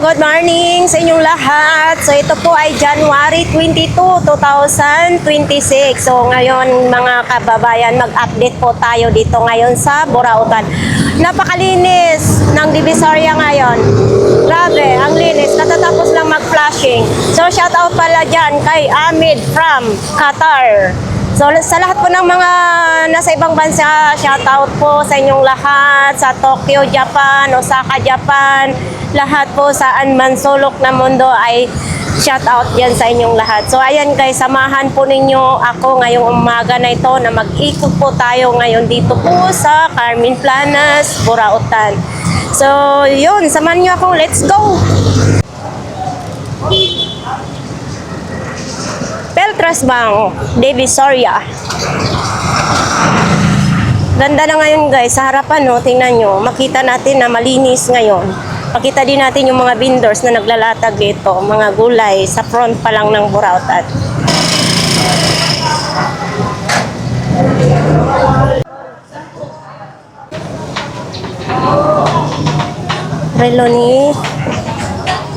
good morning sa inyong lahat. So ito po ay January 22, 2026. So ngayon mga kababayan, mag-update po tayo dito ngayon sa Burautan. Napakalinis ng Divisoria ngayon. Grabe, ang linis. Katatapos lang mag-flashing. So shout out pala dyan kay Amid from Qatar. So sa lahat po ng mga nasa ibang bansa, shout out po sa inyong lahat, sa Tokyo, Japan, Osaka, Japan, lahat po saan man sulok na mundo ay shout out yan sa inyong lahat. So ayan guys, samahan po ninyo ako ngayong umaga na ito na mag-ikot po tayo ngayon dito po sa Carmen Planas, Burautan. So yun, samahan nyo akong let's go! Peltras Bank, Divisoria. Ganda na ngayon guys, sa harapan no, tingnan nyo, makita natin na malinis ngayon. Makita din natin yung mga vendors na naglalatag dito, mga gulay sa front pa lang ng Burautan. Relo ni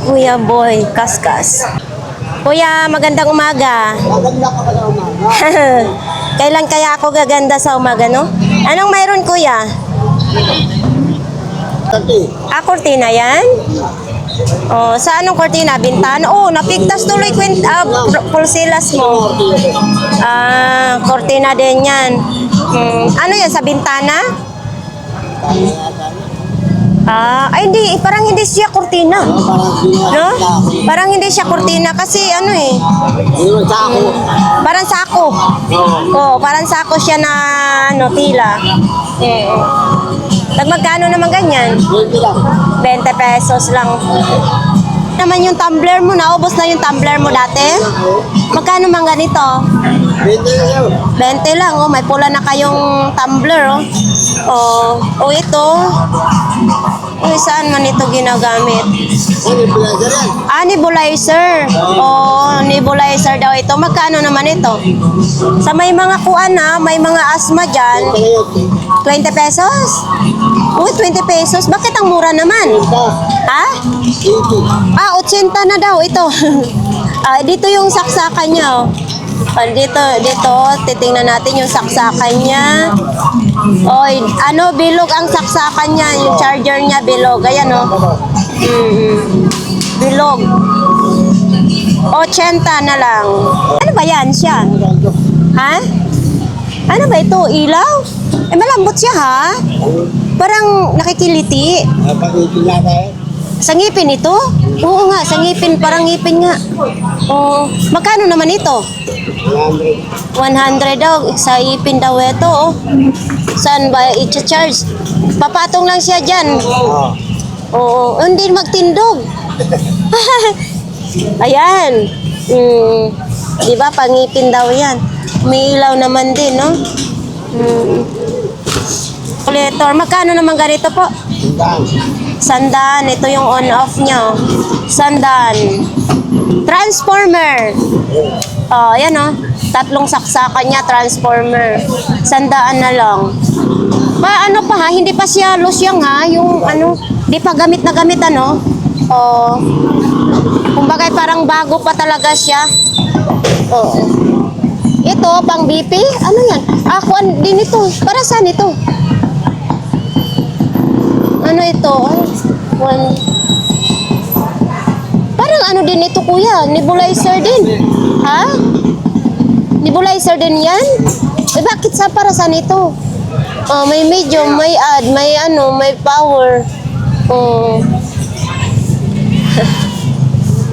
Kuya Boy Kaskas. Kuya, magandang umaga. Maganda ka pala umaga. Kailan kaya ako gaganda sa umaga, no? Anong mayroon, kuya? Kasi, Kortina yan? Oh, sa anong kortina? Bintana? Oh, napigtas tuloy pulsilas mo. Kortina din yan. Ano yan, sa bintana? Ay hindi, parang hindi siya kortina. No? Parang hindi siya kortina kasi ano eh. Parang sako. Oh, parang sako siya na ano, tila. Magkano naman ganyan? 20 pesos lang. Naman yung tumbler mo, naubos na yung tumbler mo dati? Magkano man ganito? 20 lang, oh, may pula na kayong tumbler, oh. Oh, ito. Uy, saan man ito ginagamit? Nebulizer. Oh, nebulizer daw ito. Magkano naman ito? Sa may mga kuan na, may mga asma dyan. 20 pesos? Uy, 20 pesos. Bakit ang mura naman? Ha? 80 na daw ito. Dito yung saksakan niya, oh. Dito, titingnan natin yung saksakan niya. Oy, ano, bilog ang saksakan niya, yung charger niya bilog. Ayan, oh. Bilog. 80 na lang. Ano ba yan siya? Ha? Ano ba ito? Ilaw? Malambot siya, ha? Parang nakikiliti. Sa ngipin ito? Oo nga, sa ngipin, parang ngipin nga. Oh, magkano naman ito? 100 daw, sa ipin daw ito, oh. Saan ba i-charge? Papatong lang siya dyan. Oo, hindi magtindog. Ayan. Di ba, pangipin daw yan. May ilaw naman din, no? Calculator, magkano naman ganito po? Sandan, ito yung on-off niya. Sandan. Transformer. Oh, ayan oh. Tatlong saksakan niya, transformer. Sandaan na lang. Ano pa ha? Hindi pa siya losyang ha? Yung ano, di pa gamit na gamit ano? Oh. Kumbaga parang bago pa talaga siya. Oh. Ito, pang BP? Ano yan? Ako din ito. Para saan ito? Ano ito? Parang ano din ito, kuya? Nebulizer din. Ha? Nebulizer din yan? Bakit sa para saan ito? May medium, may add, may ano, may power.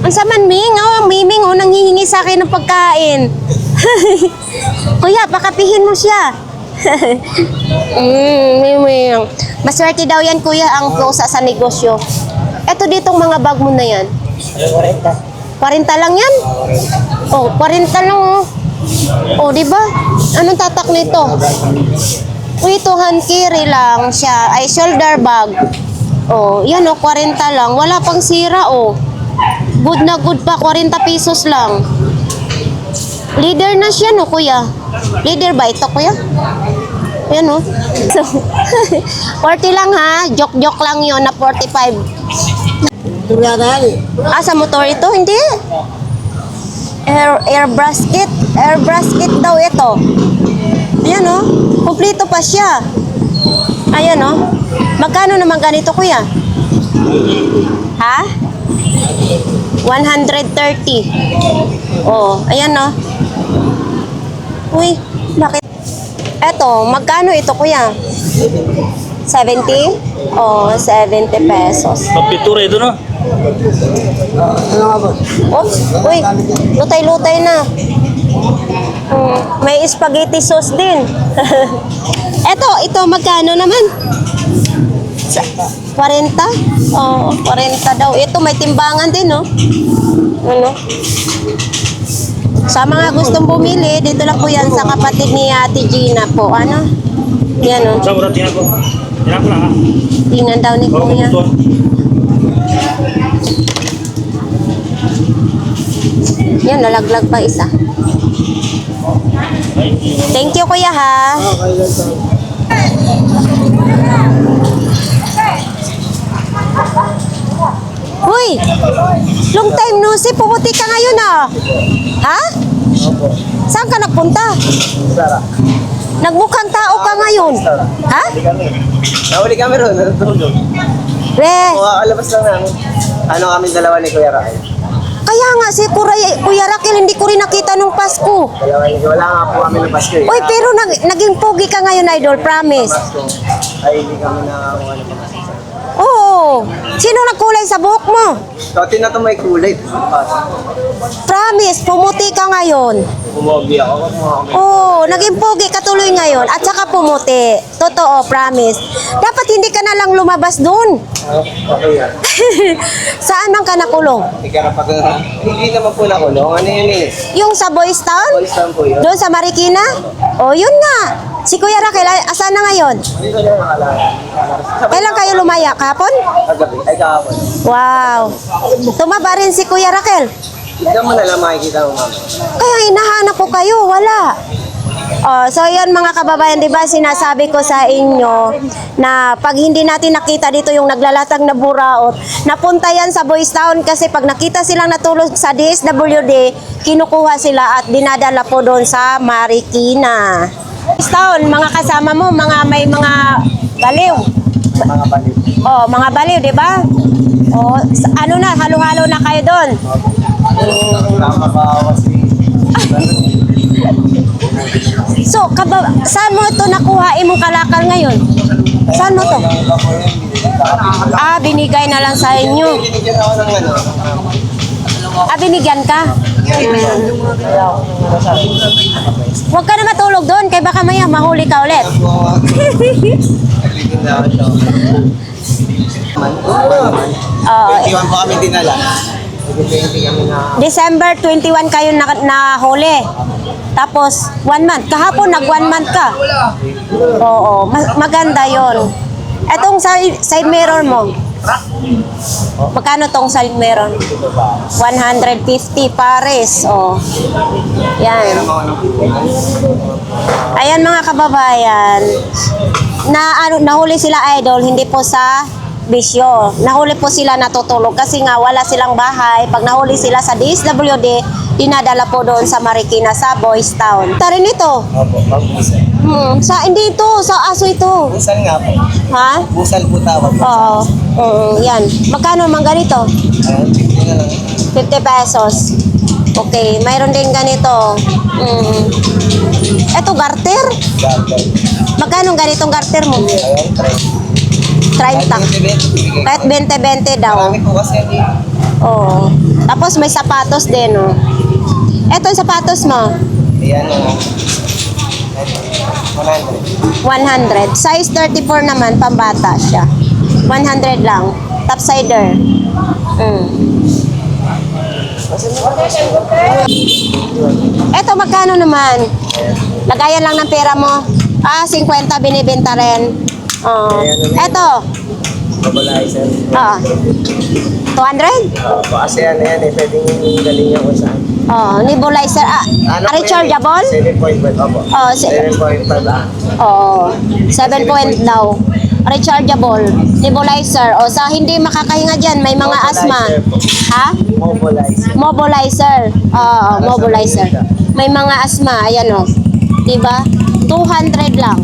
Ang saman, Ming? Miming, nanghihingi sa akin ng pagkain. Kuya, pakapihin mo siya. Miming. Maswerte daw yan, kuya, ang pusa sa negosyo. Eto ditong mga bag mo na yan. 40 lang yan? 40 lang, oh. Diba? Anong tatak nito? Ito, hand carry lang siya. Ay, shoulder bag. Yan, 40 lang. Wala pang sira, Good na good pa, 40 pesos lang. Leader na siya, no, kuya? Leader ba ito, kuya? Yan, oh. So, 40 lang, ha? Joke-joke lang yon na 45. Ito yata yan eh. Ah, sa motor ito? Hindi. Air brasket. Air brasket daw ito. Ayan oh. Kumplito pa siya. Ayan oh. Magkano naman ganito kuya? Ha? 130. Oh, ayan oh. Uy, bakit? Eto, magkano ito kuya? 70? Oh, 70 pesos. Pagpitura ito, no? Ano nga boss? Oops, uy, lutay-lutay na. May spaghetti sauce din. Ito magkano naman? 40? Oh, 40 daw. Ito may timbangan din, no? Ano? Sa mga gustong bumili, dito lang po yan sa kapatid ni Ate Gina po. Ano? Yan, oh. Sa mura, tingnan ko. Tingnan ko lang, ha? Tingnan daw ni Kuya. Yan, nalaglag pa isa. Thank you, Kuya, ha? Okay lang to. Uy! Long time no see, pumuti ka ngayon, ah. Ha? Saan ka nagpunta? Sara. Nagmukhang tao ka ngayon. Ha? Nahuli kami ron. Natutulog. Re, Alabas lang namin. Ano kami dalawa ni Kuya Rai? kaya nga si Kuya Raquel, hindi ko rin nakita nung Pasko. Dalawa ni wala nga po kami ng Pasko eh. Uy, pero naging pogi ka ngayon, Idol, promise. Pasko. Ay, hindi kami na kung ano pa. Oo. Sino nagkulay sa buhok mo? Dati na ito may kulay. Promise, pumuti ka ngayon. Pumogi ako. Oo, naging pogi ka tuloy ngayon at saka pumuti. Totoo, promise. Dapat hindi ka na lang lumabas dun. Okay yan. Saan man ka nakulong? Hindi naman po nakulong. Ano yun eh? Yung sa Boys Town? Boys lang po yun. Doon sa Marikina? O, yun nga. Si Kuya Raquel, asan na ngayon? Dito na nakalala. Kailan kayo lumaya? Kahapon? Kagabi. Ay, kahapon. Wow. Tumaba rin si Kuya Raquel. Tignan mo na lang makikita mo mama. Kaya hinahanap ko kayo, wala. Oh, so yan mga kababayan, 'di ba? Sinasabi ko sa inyo na pag hindi natin nakita dito yung naglalatag na buraot, napunta yan sa Boys Town kasi pag nakita silang natulog sa DSWD, kinukuha sila at dinadala po doon sa Marikina. Boys Town, mga kasama mo, may mga baliw. Mga balik. Oh, mga baliw, 'di ba? Oh, ano na, halo-halo na kayo doon. Tama ba kasi? So, saan mo ito nakuha imong kalakal ngayon? Saan mo to? Ah, binigay na lang sa inyo. Binigyan ako ng ano. Ah, binigyan ka? Huwag ka na matulog doon, kay baka maya mahuli ka ulit. Naglitin na ako siya. Oo. 21 pa kami dinala. 20 kami na. December 21 kayo nahuli. Tapos, 1 month. Kahapon, nag 1 month ka. Oo, maganda yon. Etong side mirror mo. Magkano tong side mirror? 150 pares. Oh. Yan. Ayan mga kababayan. Nahuli sila Idol, hindi po sa bisyo. Nahuli po sila natutulog kasi nga wala silang bahay. Pag nahuli sila sa DSWD, dinadala po doon sa Marikina, sa Boys Town. Tarin ito. Opo, pag-busal. Hindi ito, sa aso ito. Busal nga po. Ha? Busal po tawag. Oo. Yan. Magkano man ganito? Ayun, 50 na lang. 50 pesos. Okay, mayroon din ganito. Ito, garter? Garter. Magkano ganitong garter mo? Ayun, 30. Kahit 20-20 daw. Marami po kasi yan eh. Oo. Tapos may sapatos din, oh. Eto yung sapatos mo. Ayan o. 100. 100. Size 34 naman, pambata siya. 100 lang. Topsider. Eto, magkano naman? Lagayan lang ng pera mo. 50 binibenta rin. Oh. Eto. Mobilizer. 200? Kasi yan eh. Pwedeng galing niya kung saan. Oh, nebulizer. Rechargeable? 7.5 opo. Oh, 7.5 Oh, 7 point daw. rechargeable, nebulizer. O sa hindi makakahinga dyan, may mga asthma. Mobilizer po. Ha? Mobilizer. Mobilizer. Oo, mobilizer. May mga asthma, ayan o. Diba? 200 lang.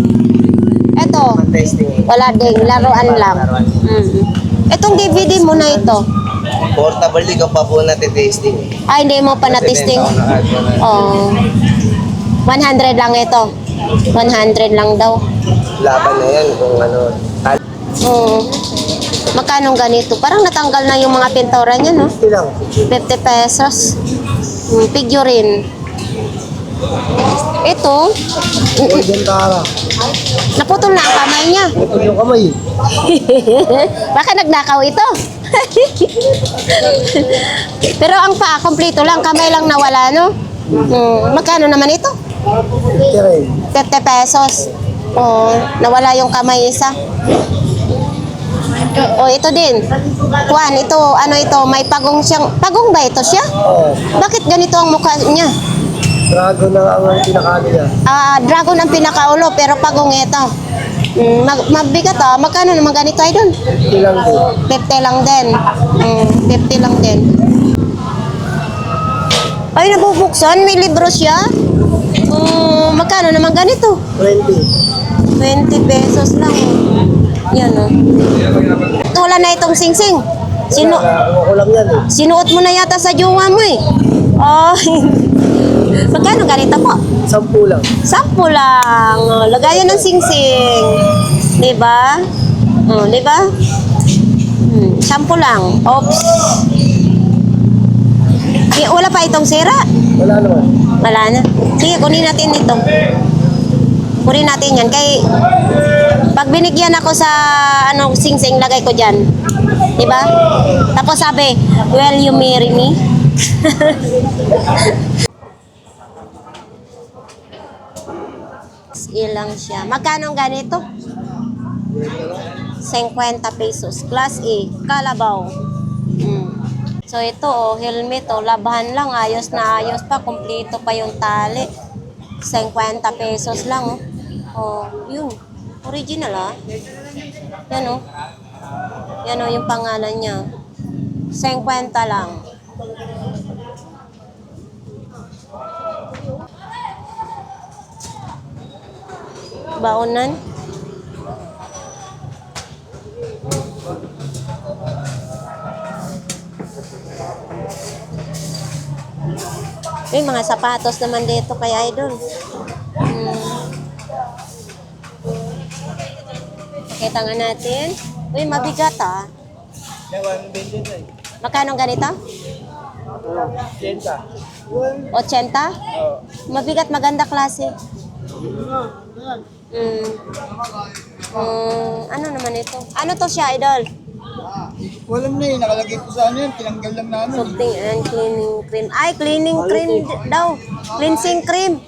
Ito, Testing. wala ding, laruan lang. Laruan. Itong DVD mo na ito. Portable, di ko pa po natitesting. Ay, hindi mo pa na-testing. Oh. 100 lang ito. 100 lang daw. Laban na yan kung ano. Oo. Magkano ganito? Parang natanggal na yung mga pintura niya, no? 50 lang. 50 pesos. Figurine. Ito, Golden Tara. naputol na ang kamay niya. Ito yung kamay. Baka nagnakaw ito. Pero ang paa, kompleto lang. Kamay lang nawala, no? Magkano naman ito? 50 pesos. Oh, nawala yung kamay isa. Oh, ito din. Juan, ito, ano ito, may pagong siyang, pagong ba ito siya? Oo. Bakit ganito ang mukha niya? Dragon na ang pinakano niya. Dragon ang pinakaulo, pero pagong ito. Mabigat magkano naman ganito ay doon? 50 lang din. 50 lang din. 50 lang din. Ay, nabubuksan, may libro siya. Magkano naman ganito? 20. 20 pesos lang. Yan wala na itong singsing. Ako lang yan eh. Sinuot mo na yata sa jowa mo eh. Oh, magkano ganito po? 10 lang. 10 lang. Lagayan ng singsing. Diba? Diba? 10 lang. Oops. Wala pa itong sira. Wala naman. Wala na. Sige, kunin natin ito. Kunin natin yan. Kay, pag binigyan ako sa singsing, lagay ko dyan. Diba? Tapos sabi, will you marry me? Ilang siya. Magkano ang ganito? 50 pesos. Class A. Kalabaw. So ito helmet labahan lang. Ayos na ayos pa. Kompleto pa yung tali. 50 pesos lang yun. Original Yan Yan yung pangalan niya. 50 lang. Baonan. May mga sapatos naman dito kay Idol. Pakita nga natin. Uy, mabigat Magkano ganito? 80? Mabigat, maganda klase. Ano naman ito? Ano to siya, Idol? Walang na nakalagay po sa ano yun. Tinanggal lang namin. Something and cleaning cream. Ay, cleaning cream daw. Cleansing cream.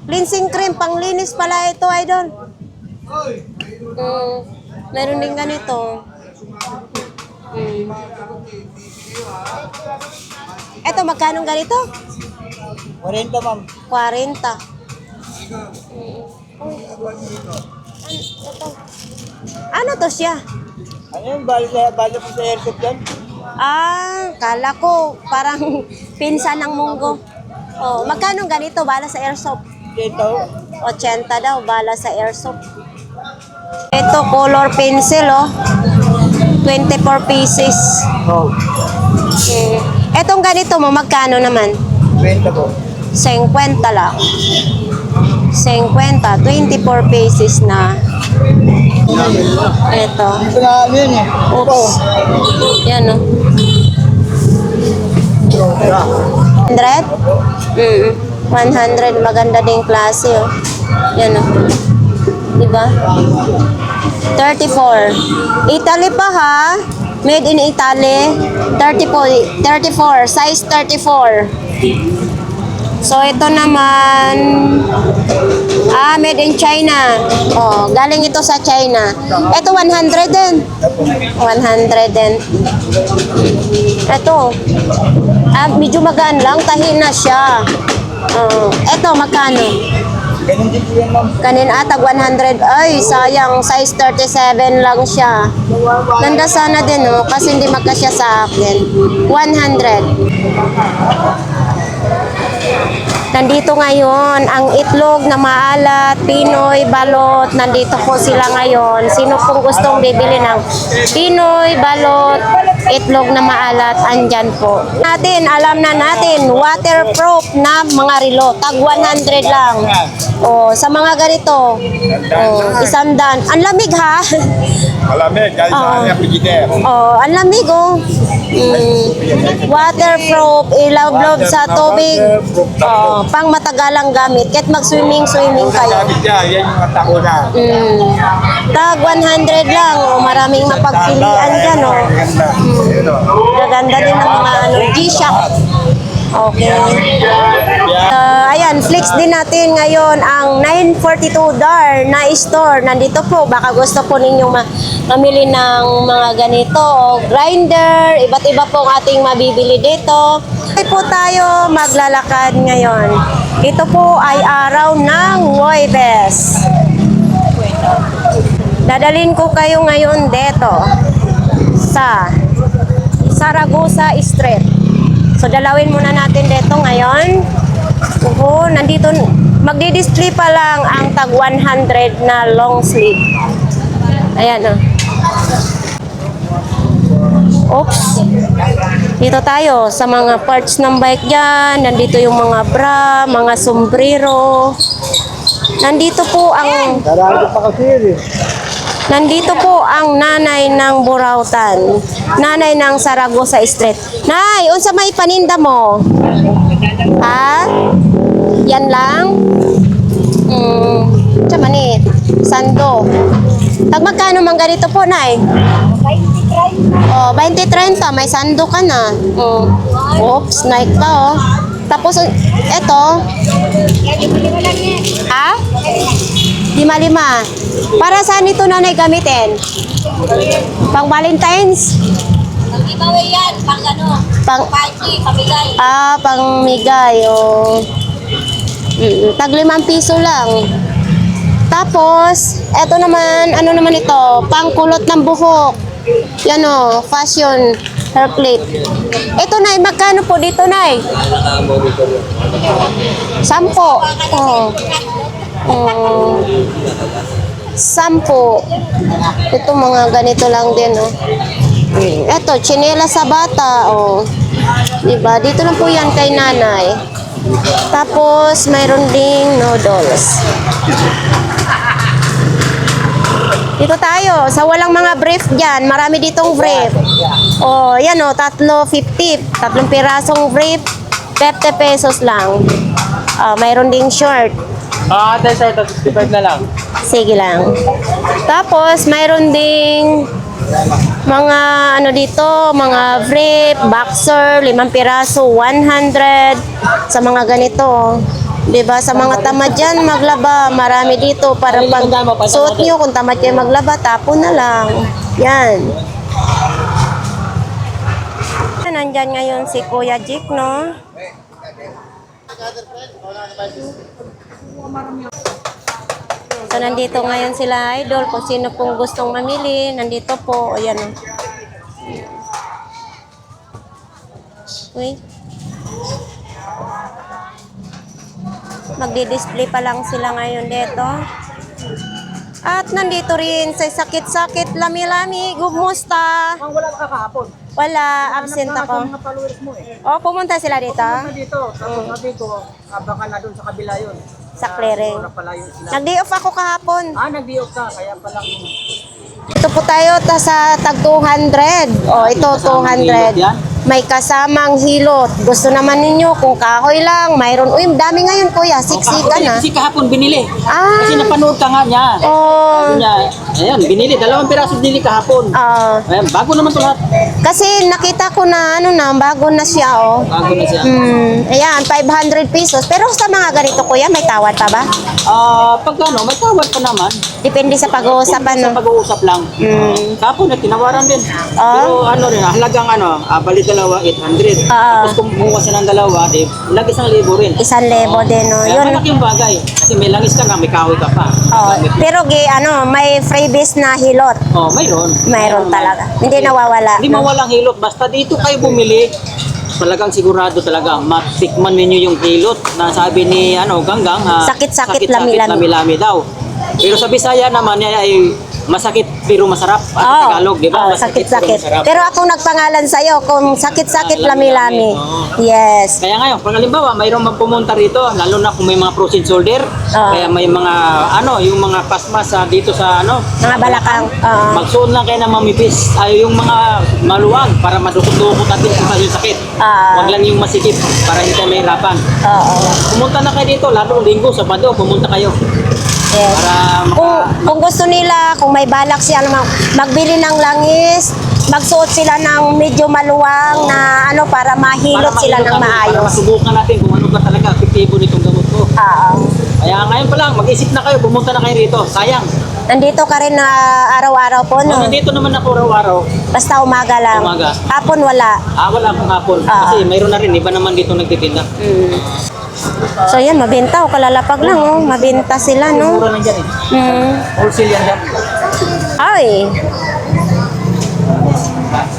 Cleansing cream. Panglinis pala ito, Idol. Meron din ganito. Ito, magkano ganito? 40 ma'am. 40. Ano to siya? Ano yun? Bala po sa airsoft yan? Kala ko parang pinsan ng munggo. Magkano ganito bala sa airsoft? 80 daw bala sa airsoft. Ito color pencil 24 pieces. Etong ganito mo magkano naman? 20 po. 50 lang. 50, 24 pieces na. Ito. Ito na ano yun eh. Oops. Yan 100? 100. Maganda din klase Yan Diba? 34. Italy pa Made in Italy. 34. Size 34. So ito naman made in China. Galing ito sa China. Ito 100 din. 100 din. Ito. Medyo magaan lang, tahi na siya. Ito magkano? Ganun din po yan, ma'am. Kanin atag 100. Ay, sayang. Size 37 lang siya. Ganda sana din, oh. Kasi hindi magkasya sa akin. 100. Nandito ngayon ang itlog na maalat, Pinoy, balot. Nandito po sila ngayon. Sino pong gustong bibili ng Pinoy, balot, itlog na maalat, andyan po. Alam na natin, waterproof na mga relo. Tag 100 lang. Oh, sa mga ganito. Oh, 100. Ang lamig ha. Malamig, kahit saan yung frigidaire. Oh, ang lamig oh. Waterproof, ilawlob sa tubig. Oh, pang matagalang gamit. Kahit mag-swimming kayo. Gamit yan, yan yung mga takunan. Tag 100 lang. Oh, maraming mapagpilian dyan oh. Ganda. Yun o. Gaganda din ng mga G-Shock. Okay. Ayan, flex din natin ngayon ang 942 DAR na store. Nandito po, baka gusto po ninyong mamili ng mga ganito o grinder. Iba't iba po ang ating mabibili dito. Okay po tayo maglalakad ngayon. Ito po ay araw ng Huwebes. Dadalhin ko kayo ngayon dito sa Saragosa Street. So, dalawin muna natin dito ngayon. Oo, nandito, magdi-display pa lang ang tag 100 na long sleeve. Ayan, oh. Oops. Dito tayo sa mga parts ng bike dyan. Nandito yung mga bra, mga sombrero. Nandito po ang... Darado pa kasi yun eh. Nandito po ang nanay ng Burautan. Nanay ng Saragosa Street. Nay, unsa may paninda mo? Ha? Yan lang? Tsaka ni, sando. Tag magkano mang ganito po, Nay? 20-30. May sando ka na. Oops, Nike pa, oh. Tapos, eto. Ha? 5-5. Para saan ito nanay gamitin? Pang Valentine's? Giveaway yan, pang ano, Pang, party, pamigay. pang migay. Oh. Tag 5 piso lang. Tapos, eto naman, ano naman ito? Pang kulot ng buhok. Yan o, fashion hair plate. Ito, Nay, magkano po dito, Nay? 10. Oh. 10. Ito mga ganito lang din, oh. Ito, tsinela sa bata, oh. Diba? Dito lang po yan kay nanay. Tapos, mayroon ding noodles. Dito tayo, sa walang mga brief dyan. Marami ditong brief. Oh, yan oh, 3.50. 3 pirasong brief, 50 pesos lang. Mayroon ding short. Ate, sir, 65 na lang. Sige lang. Tapos, mayroon ding mga ano dito, mga brief, boxer, 5 piraso, 100. Sa mga ganito. Diba? Sa mga tamad dyan, maglaba. Marami dito para pag suot nyo, kung tamad kayo maglaba, tapon na lang. Yan. Nandyan ngayon si Kuya Jik, no? So, nandito ngayon sila, idol. Kung sino pong gustong mamili, nandito po. Ayan, o. Uy. Magdi-display pa lang sila ngayon dito. At nandito rin sa sakit-sakit, lami-lami, gumusta? Wala ka kahapon. Wala, absent ako. Mga followers mo eh. O, pumunta sila dito? Dito, tapos sabi ko, baka na doon sa kabila yun. Sa clearing. Wala pala yun sila. Nag-day off ako kahapon. Nag-diop ka, kaya palang... Ito po tayo sa tag 200. O, ito 200. May kasamang hilot. Gusto naman ninyo kung kahoy lang, mayroon. Uy, dami ngayon kuya, siksikan na. Kasi kahapon binili. Ah, Kasi napanood ka nga niya. oh, Sabi niya, ayan, binili. 2 piraso binili kahapon. Ayan, bago naman ito lahat. kasi nakita ko na, ano na, bago na siya, oh. Bago na siya. Ayan, 500 pesos. Pero sa mga ganito kuya, may tawad pa ba? Pag ano, may tawad pa naman. Depende sa pag-uusapan, Sa no? pag-uusap lang. Kahapon na tinawaran din. Ah. Pero ano rin, halagang ano, balikan dalawa, 800. Tapos kung kumuha siya ng dalawa, di, lag 1,000 rin. 1,000 din, no? Kaya Yun. malaking bagay. Kasi may langis ka na, may kahoy ka pa. Oh, pero may freebies na hilot. Oh, mayroon. Mayroon talaga. Hindi nawawala. Hindi no? mawalang hilot. Basta dito kayo bumili, talagang sigurado talaga matikman ninyo yung hilot na sabi ni Ganggang, Sakit-sakit, lami-lami daw. Pero sa Bisaya naman ay masakit pero masarap. At sa Oo. Tagalog, di ba? Oo, Masakit sakit-sakit. pero masarap. Pero ako nagpangalan sa'yo kung sakit-sakit, lami-lami. Oo. Yes. Kaya ngayon, pag halimbawa, mayroong magpumunta rito, lalo na kung may mga frozen shoulder, kaya may mga, yung mga pasmas dito sa, Mga balakang. magsuon lang kayo ng mamipis, yung mga maluwag para madukot-dukot natin kung yung sakit. Huwag lang yung masikip para hindi tayo mahirapan. Oo. Pumunta na kayo dito, lalo linggo, Sabado, pumunta kayo. Yes. Para Kung gusto nila, kung may balak siya magbili ng langis, magsuot sila ng medyo maluwang na para mahilot sila ng Para maayos. masubukan natin kung ano ba talaga epektibo nitong gamot ko. Oo. Kaya ngayon pa lang, mag-isip na kayo, pumunta na kayo rito. Sayang. Nandito ka rin na araw-araw po, no? Nandito naman ako araw-araw. Basta umaga lang. Umaga. Hapon wala. Wala akong hapon. Kasi mayroon na rin, iba naman dito nagtitinda. So yan, mabenta o kalalapag lang, oh. Mabenta sila, no? Mura lang dyan eh. Wholesale yan dyan. Ay.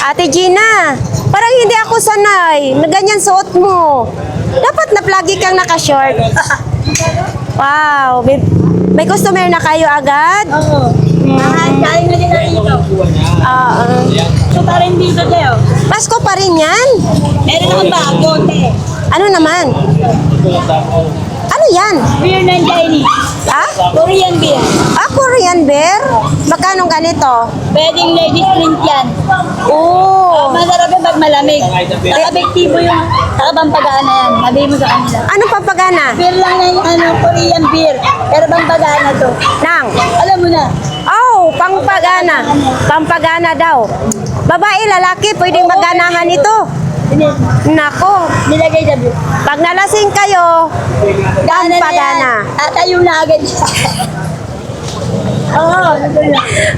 Ate Gina, parang hindi ako sanay na ganyan suot mo. Dapat na lagi kang naka-short. Wow. May customer na kayo agad? Oo. Kain na din na dito. So, parang dito tayo. Pasko pa rin yan? Meron akong bago, te. Ano naman? Ano yan? Beer ng Chinese. Ha? Korean beer. Korean beer? Magkano ganito? Pwedeng ladies drink yan. Oh. Masarap yung pag malamig. Nakapektibo yung nakapampagana yan. Sabi mo sa kanila. Ano papagana? Beer lang na yung Korean beer. Pero pampagana to. Nang? Alam mo na. Oh, pampagana. Pampagana daw. Babae, lalaki, pwedeng maganahan ito. Nako. Nilagay sa beer. Pag nalasing kayo, pampagana. Tayo na agad siya. Oo,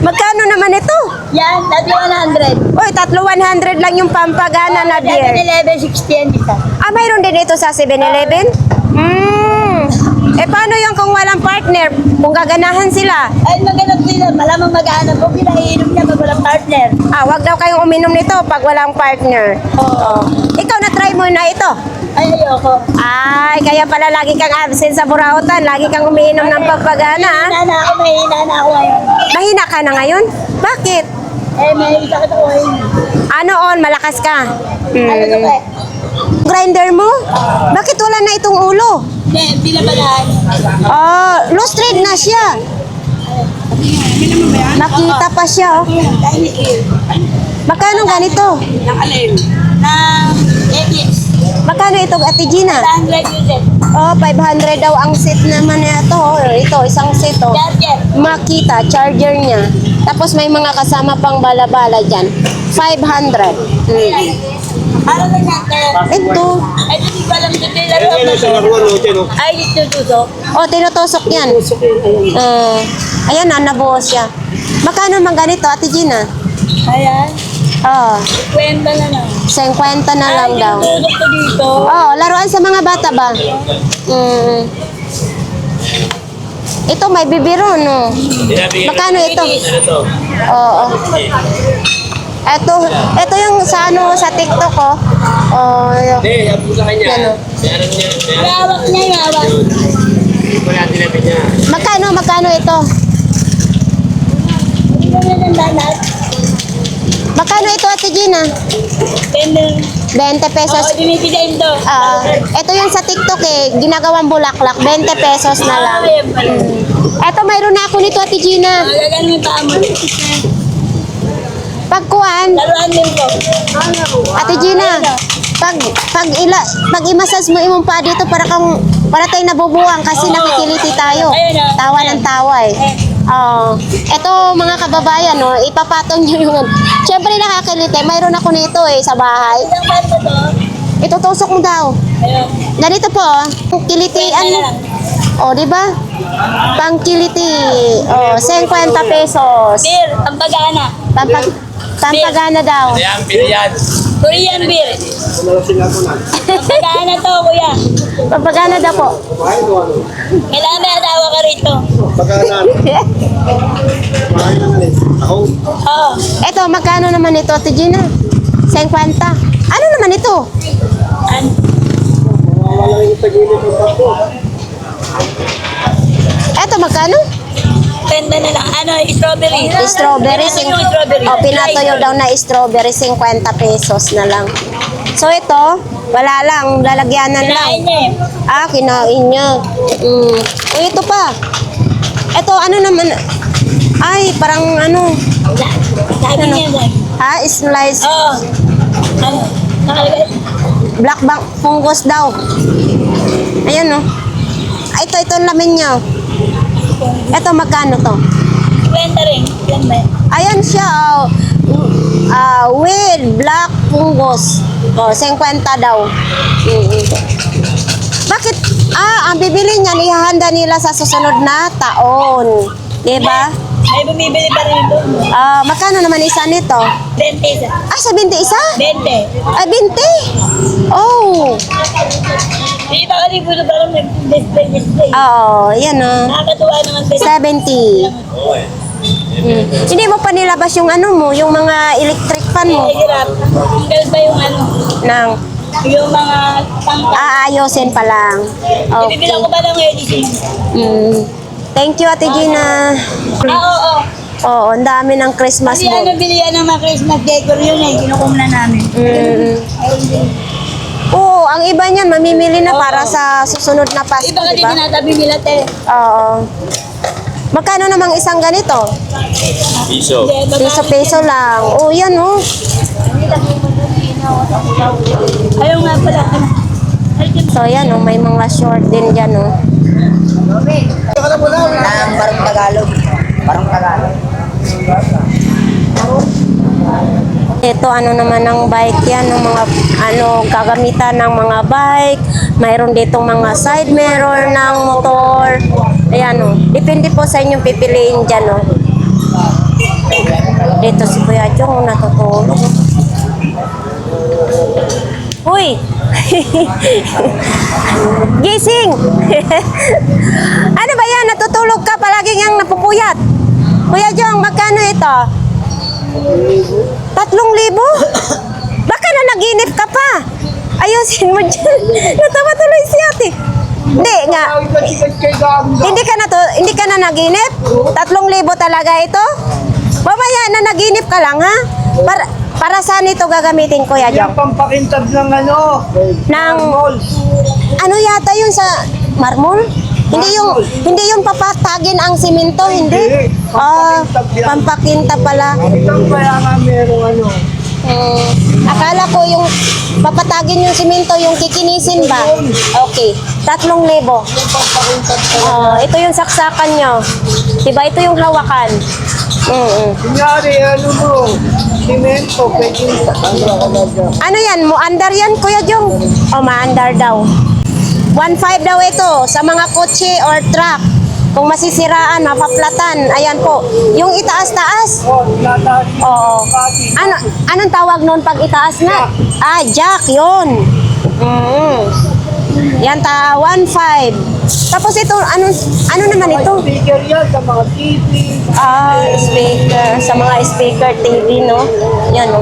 Magkano naman ito? yan, 100. Uy, 100 lang yung pampagana na beer. 7-11, 60 yan dito. Mayroon din ito sa 7-Eleven? Paano yung kung walang partner? Kung gaganahan sila? Ay, maghanap sila. Malamang mag-aanap ko. Pinaiinom niya pag walang partner. Wag daw kayong uminom nito pag walang partner. Oo. Ikaw na-try mo na ito. Ay, ayoko. Ay, kaya pala lagi kang absent sa Burautan. Lagi kang umiinom ng pampagana, ah. Mahina na ako ngayon. Mahina ka na ngayon? Bakit? May sakit ako ngayon. Malakas ka? Ano to ba? Grinder mo? Bakit wala na itong ulo? Hindi, binabalaan. Loose thread na siya. Nakita pa siya, oh. Chinese beer. Magkano ganito? Ng alin? Ng 80s. Magkano ito, Ate Gina? 100 uses. 500 daw ang set naman ito. Ito, isang set, oh. Charger. Makita, charger niya. Tapos may mga kasama pang bala-bala dyan. 500. Ano na natin? Ito. Ay, hindi ko alam dito yung laro ako. Ay, dito tuso. Tinutusok yan. Ayan na, nabuo siya. Magkano man ganito, Ate Gina? Ayan. Kwenta na lang. 50 na lang Ay, daw. tinutulog ko dito. Laruan sa mga bata ba? Ito may bibiro, no? Magkano ito? Oo. Ito yung sa TikTok, oh. Hindi, yan po sa kanya. Yan, oh. Yawak niya, yawak. Magkano ito? Hindi ko na nandalat. Magkano ito, Ate Gina? 20 pesos. Oo, dinitigain to. Ito yung sa TikTok ginagawang bulaklak, 20 pesos na lang. Ayan pala. Ito mayroon na ako nito, Ate Gina. Magagan mo pa mo. Pagkuhan, Laruan din ko. Ate Gina, pag i-massage mo imong pa dito para tayo nabubuwang kasi nakikiliti tayo. Tawa ng tawa Ito mga kababayan, no, ipapatong nyo yung Siyempre nakakiliti, mayroon ako nito sa bahay. Isang kwento to. Itutusok mo daw. Ayun. Ganito po, kilitian. Di ba? Pangkiliti. 50 pesos. Beer, pampagana. Pampagana daw. Ayan, pilihan. Korean beer. Pagkaan na to, kuya. Pampagana daw po. Kailangan may asawa ka rito. Oo. Eto, magkano naman ito, Ate Gina? 50. Ano naman ito? Eto, magkano? Tenda na lang. Ano, strawberry. Strawberry. Ano yung strawberry? O, pinatuyo daw na strawberry, 50 pesos na lang. So, ito, wala lang, lalagyanan lang. Kinain niya eh. Ah, kinain niya. O, ito pa. Ito, ano naman? Ay, parang ano. Sabi niya dyan. Ha? Slice. Oo. Ano? Nakalagay. Black bank fungus daw. Ayan, no. Ito ang lamin niya. Ito, magkano to? 50 rin. Yan ba yan? Ayan siya, with black fungus. O, 50 daw. Bakit? Ang bibili niyan, ihahanda nila sa susunod na taon. Diba? May bumibili pa rin ito. Magkano naman isa nito? 20 isa. Sa 20 isa? 20. Ay, 20? Oh. Di ba kasi puno parang may display. Oo, yan o. Nakakatuwa naman sila. 70. Hindi mo pa nilabas yung ano mo, yung mga electric fan mo. Hirap. Hanggang ba yung ano? Nang Yung mga tangka. aayosin pa lang. Okay. Ibibilang ko pa ng medicine. Thank you, Ate Gina. Oo. Oo, ang dami ng Christmas Kasi mo. ano, bilihan ng mga Christmas decor yun eh. Kinukum na namin. Ayun din. Oo, ang iba niyan, mamimili na para sa susunod na Pasko, Iba kasi di ba? tinatabi nila te. Oo. Magkano namang isang ganito? Piso. Piso-peso lang. Oh, yan oh. Ayaw nga pala. So, yan oh, may mga short din dyan oh. Parang Tagalog. Parang Tagalog. Ito, ano naman ng bike yan, ng mga, gagamitan ng mga bike. Mayroon ditong mga side mirror ng motor. Ayan o. Depende po sa inyong pipiliin dyan o. Dito si Kuya Jong natutulog. Uy! Gising! Ano ba yan? Natutulog ka palagi ngang napupuyat. Kuya Jong, magkano ito? 3,000? Baka na naginip ka pa. Ayusin mo dyan. Natawa tuloy si ate. Hindi nga. Hindi ka na naginip? 3,000 talaga ito? Mamaya na naginip ka lang ha? Para saan ito gagamitin, Kuya Jong? Pampakintab ng ano? Ng ano yata yun sa marmol? Hindi yung papatagin ang simento, hindi. Pampakinta pala. Itong kaya nga merong ano? Akala ko yung papatagin yung simento, yung kikinisin ba? Okay, 3,000. Ito yung saksakan nyo. Diba? Ito yung hawakan. Kunyari, ano mo? Simento, pwede Ano yan? Muandar yan, Kuya Jong? Maandar daw. 1,500 daw ito sa mga kotse or truck. Kung masisiraan, mapaplatan. Ayan po. Yung itaas-taas. Oo. Anong tawag noon pag itaas na? Jack, yun. Yan 1,500. Tapos ito, ano naman ito? Speaker yan sa mga TV. Speaker. Sa mga speaker TV, no? Yan, no?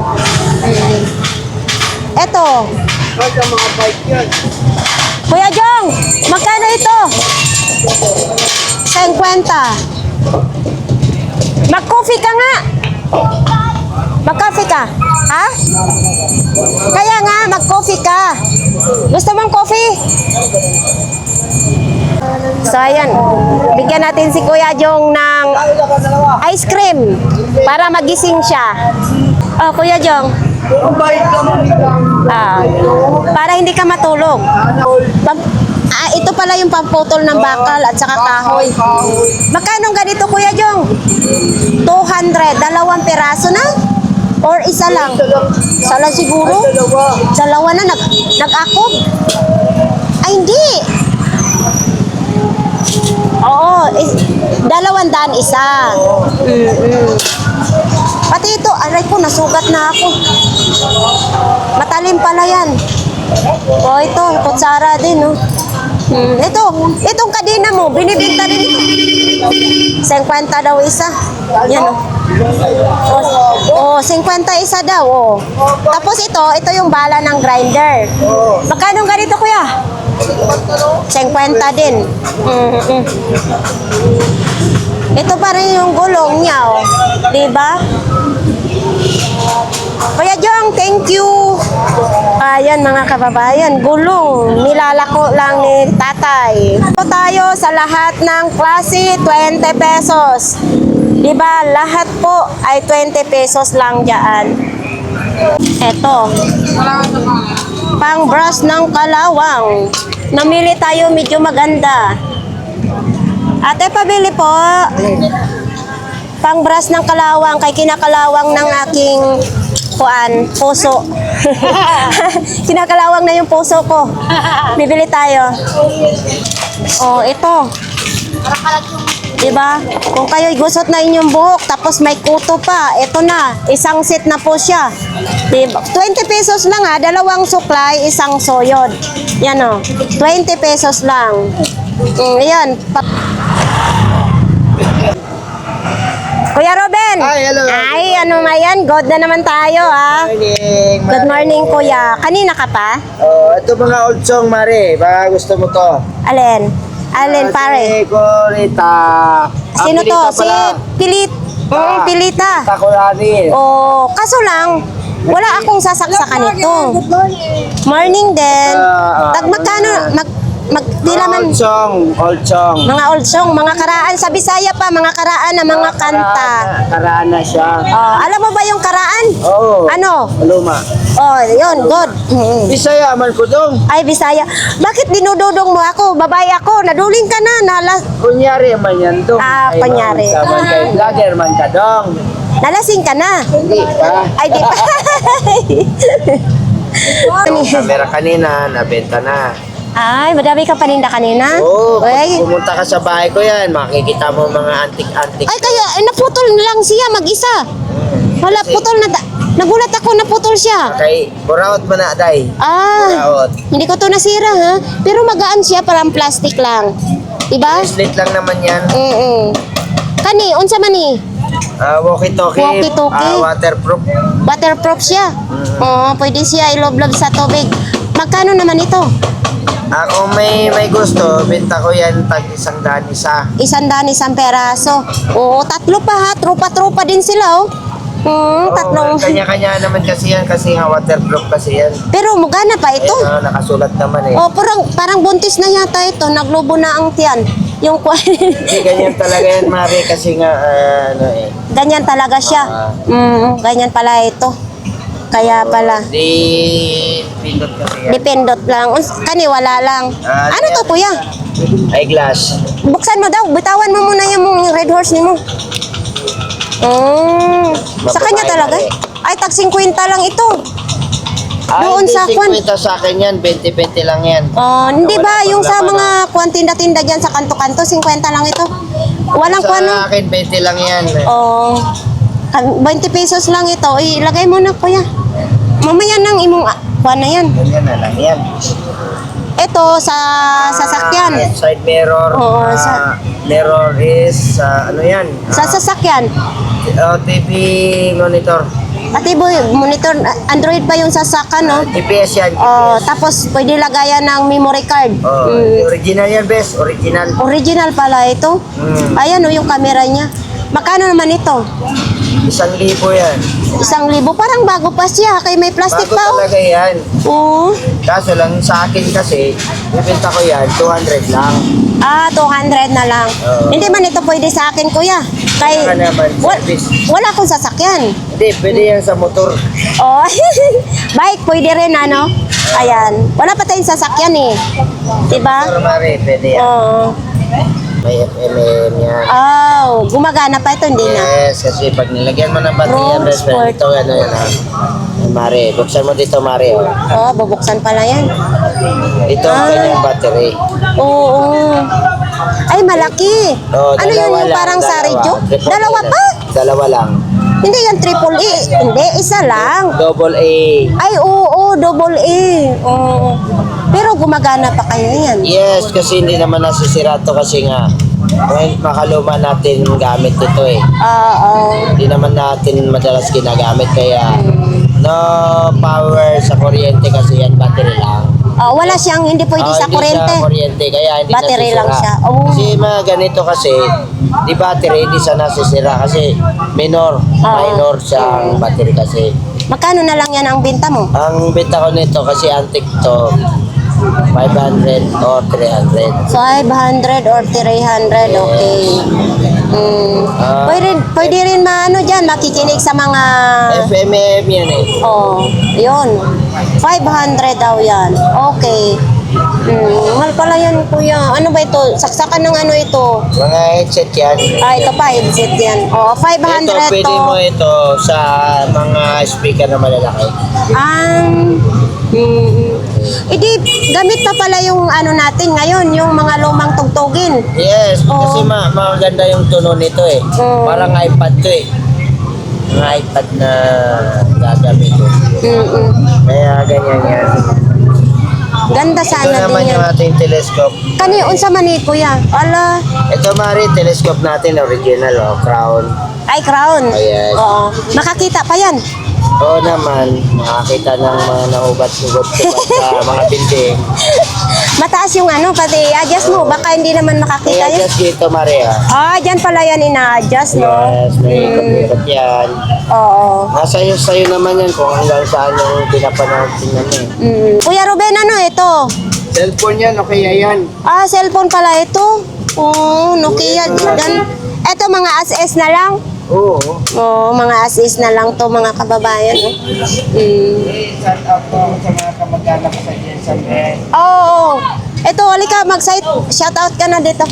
Ito. Sa mga bike yan. Kuya Jong, magkano ito? 50. Mag-coffee ka nga. Mag-coffee ka? Ha? Kaya nga, mag-coffee ka. Gusto mong coffee? So, ayan. Bigyan natin si Kuya Jong ng ice cream para magising siya. Oh, Kuya Jong. Ang bike lang. Para hindi ka matulog. Ito pala yung pamputol ng bakal at saka kahoy. Magkano ganito, Kuya Jong? 200. 2 piraso na? Or isa lang? Isa lang siguro? Dalawa na. Nag-akob? Ay, hindi. Oo. 200 isa. Pati ito, aray. ko, nasugat na ako. Matalim pala yan. Oh, ito, kutsara din, oh. Itong kadena mo, binibinta rin ito. 50 daw isa. Yan, oh. Oh, 50 isa daw, oh. Tapos ito yung bala ng grinder. Magkano ganito, kuya? 50 din. Ito pa rin yung gulong niya, oh. Diba? Kuya Jong, thank you. Ayan mga kababayan, gulong. Nilalako lang ni tatay. Ito tayo sa lahat ng klase, 20 pesos. Diba? Lahat po ay 20 pesos lang dyan. Ito. Pang brush ng kalawang. Namili tayo medyo maganda. Ate, pabili po. Pang brush ng kalawang, kay kinakalawang ng aking puso. Kinakalawang na yung puso ko. Bibili tayo. Oh, ito. Diba? Kung kayo gusot na inyong buhok, tapos may kuto pa, ito na. Isang set na po siya. Diba? 20 pesos lang ha. Dalawang suklay, isang soyod. Yan o. 20 pesos lang. Yan. Kuya Ruben. Ay, hello. Ay, ano na yan? God na naman tayo, ha? Morning, Good morning, kuya. Kanina ka pa? Oh, ito mga old song, Mare. Baka gusto mo to. Alin? Alin, pare? Si Corita. Sino to? Si Pilit. Pilita. Takulani. Oh, kaso lang, wala akong sasaksakan ito. Morning din. Magkano? Magtila man. Old song. Mga old song, mga karaan. Sa Bisaya pa, mga karaan na mga kanta. Karaan na siya. Oh, alam mo ba yung karaan? Oo. Ano? Luma. Oh, yun, good. Bisaya man ko dong. Ay, Bisaya. Bakit dinududong mo ako? Babae ako, naduling ka na. Kunyari man yan dong. Ah, kunyari. Saman kay vlogger man ka dong. Nalasing ka na. Hindi pa. Ay, di pa. Yung camera kanina, nabenta na. Ay, madami ka paninda kanina? Oo, Ay, pumunta ka sa bahay ko yan, makikita mo mga antik-antik. ay kaya, naputol na lang siya mag-isa. Wala, Kasi- putol na. Nagulat ako, naputol siya. Kay, buraot man na, day. Ah, Buraot. hindi ko to nasira ha. Pero magaan siya, parang plastic lang. Diba? Slit lang naman yan. Kani, unsa man ni? Walkie-talkie. Walkie-talkie. Waterproof. Waterproof siya. Oo, pwede siya iloblob sa tubig. Magkano naman ito? Kung may gusto, benta ko yan tag 100 isa. 100 isang peraso. Oo, tatlo pa ha. Tropa-tropa din sila oh. Tatlong. Kanya-kanya naman kasi yan, kasi nga waterproof kasi yan. Pero mugana pa ito. Ayun, nakasulat naman eh. Oh, parang buntis na yata ito. Naglubo na ang tiyan. Yung Hindi, ganyan talaga yan, Mari, kasi nga, ano eh. ganyan talaga siya. Ganyan pala ito. Kaya pala. Pindot kasi yan. Dipindot lang. Kani wala lang. Ano to, kuya? Eyeglass. Buksan mo daw. Bitawan mo muna yung red horse ni mo. Sa kanya talaga? Ay, tag 50 lang ito. Doon sa kwan. 50 sa akin yan, 20-20 lang yan. Hindi ba Wala yung sa pang mga kwan tinda-tinda dyan sa kanto-kanto, 50 lang ito? Walang kwan. Sa akin, 20 lang yan. 20 pesos lang ito. Ilagay mo na, kuya. Mamaya nang imong kwan na yan. Ganyan na lang yan. Ito sa sasakyan. Side mirror. Oo, sa- Mirror is, ano yan? Sa sasakyan. TV monitor. Pati boy, monitor, Android pa yung sasakan, no? GPS yan. Tapos pwede lagayan ng memory card. Original yan, best. Original. Original pala ito. Ayan, yung camera niya. Magkano naman ito? 1,000 yan. 1,000. Parang bago pa siya, kay may plastic Bago pa. talaga yan. Oo. Kaso lang sa akin kasi, ibenta ko yan, 200 lang. 200 na lang. Hindi man ito pwede sa akin, kuya. Kay, Wala naman, service. wala akong sasakyan. Hindi, pwede yan sa motor. Oh, bike pwede rin, ano? Ayan. Wala pa tayong sasakyan eh. Diba? Motor, Mari, pwede yan. Oo. May FMM yan. Gumagana pa ito, hindi na. Yes, kasi pag nilagyan mo ng baterya, Road best friend, sport. ito, ano yan, Mari, buksan mo dito, Mari. Bubuksan pala yan. Ito ang kanyang battery. Oo. Ay, malaki. Oh, Ano yun, dalawa yung lang, parang sa dalawa. radio? Triple Dalawa A pa? Dalawa lang. Hindi yan triple E. Hindi, isa lang. Double A. Ay, oo, double A. Oo. Pero gumagana pa kayo yan. Yes, kasi hindi naman nasisira to kasi nga kahit makaluma natin gamit ito eh. Oo. Hindi naman natin madalas ginagamit kaya no power sa kuryente kasi yan battery lang. Wala siyang hindi pwede sa Hindi kuryente. sa kuryente kaya hindi Battery nasisira. lang siya. Oh. Kasi mga ganito kasi di battery hindi siya nasisira kasi minor siyang battery kasi. Magkano na lang yan ang binta mo? Ang benta ko nito kasi antique to 500 or 300. 500 or 300, okay. Pwede rin maano dyan, makikinig sa mga... FMM yan eh. Oh, yun. 500 daw yan. Okay. Mahal pala yan, kuya. Ano ba ito? Saksakan ng ano ito? Mga headset yan. Ito pa, headset yan. Oh, 500 Ito, pwede to. mo ito sa mga speaker na malalaki. Edi, gamit pa pala yung ano natin ngayon, yung mga lumang tugtugin. Yes, Oo. kasi maganda yung tunog nito eh. Oo. Parang iPad to eh. Mga iPad na gagamit ko. Kaya ganyan yan. Ganda Ito sana naman din yung yan. ating telescope. Kani, unsa man ni kuya? Ala, Ito Mari, telescope natin, original oh, crown. ay crown. Ayan. Oo. Makakita pa yan. Oo naman, makakita ng mga naubat-ubat sa mga building. Mataas yung ano, pati adjust mo. Baka hindi naman makakita Kaya yan. just dito Mari ah. Dyan pala yan ina-adjust, no? Yes, may ikot-ikot yan. Oo. Nasa sa'yo naman yan kung hanggang saan yung pinapanood tingnan mo eh. Kuya Ruben, ano ito? Cellphone yan, okay yan. Cellphone pala ito. Nokia. Ito mga as-is na lang. Oo. Mga as-is na lang to mga kababayan. No? Shout out po sa mga kamag-anak ko sa Jensen eh. Oo. Ito, halika, shout out ka na dito.